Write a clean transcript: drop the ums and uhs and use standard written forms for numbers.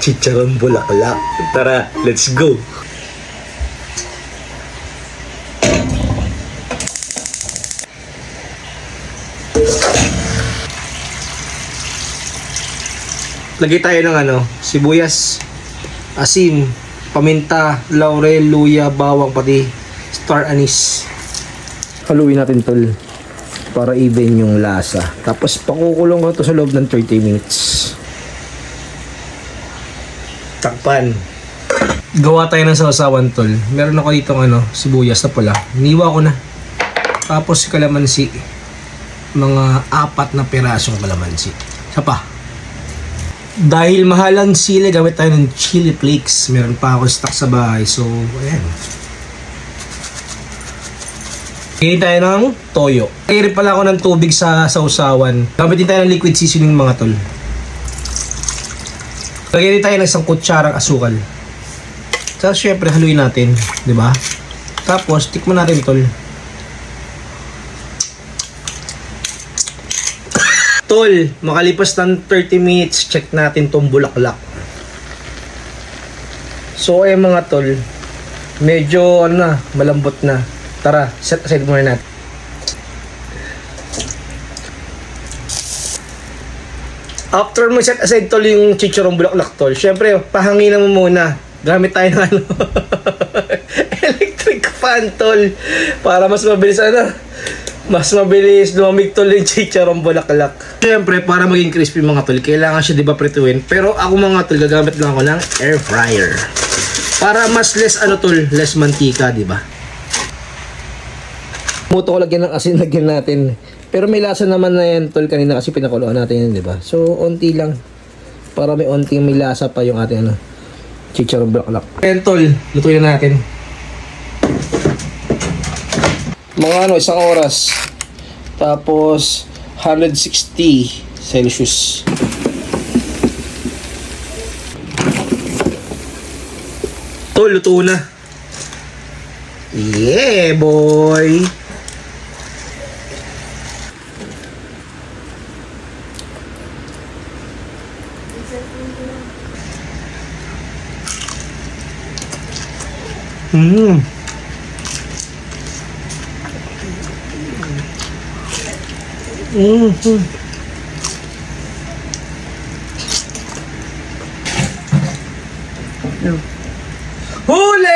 Chicharon bulaklak. Tara, let's go! Lagay tayo ng sibuyas, asin, paminta, laurel, luya, bawang, pati star anise. Haluin natin tol para even yung lasa. Tapos pakukulong ko to sa loob ng 30 minutes. Takpan. Gawa tayo ng sausawan tol. Meron ako dito sibuyas na pula. Niwa ko na. Tapos kalamansi. Mga 4 na pirasong kalamansi. Isa pa. Dahil mahal ang sili, gamit tayo ng chili flakes. Meron pa ako stock sa bahay. So, ayan. Hingin tayo ng toyo. Kaya pala ako ng tubig sa sausawan. Gamitin tayo ng liquid seasoning mga tol. Lagyan din tayo ng isang kutsarang asukal. Tapos syempre haluin natin. Diba? Tapos tikman natin tol. Tol, makalipas ng 30 minutes, check natin tong bulaklak. So ay mga tol, medyo malambot na. Tara, set aside muna natin. After mo set aside tol yung chicharong bulaklak tol, syempre pahanginan mo muna. Gamit tayo ng electric fan tol, para mas mabilis mas mabilis lumamig tol yung chicharong bulaklak. Siyempre, para maging crispy mga tol, kailangan siya prituin. Pero ako mga tol, gagamit lang ako ng air fryer. Para mas less less mantika, di ba? Muto ko lagyan ng asin, lagyan natin. Pero may lasa naman na yan tol kanina kasi pinakuluan natin yan, di ba? So, onti lang. Para may lasa pa yung ating chicharong bulaklak. Ayan tol, lutuin na natin. Mga 1 oras. Tapos 160 Celsius. Tol, luto na. Yeah, boy. Huli!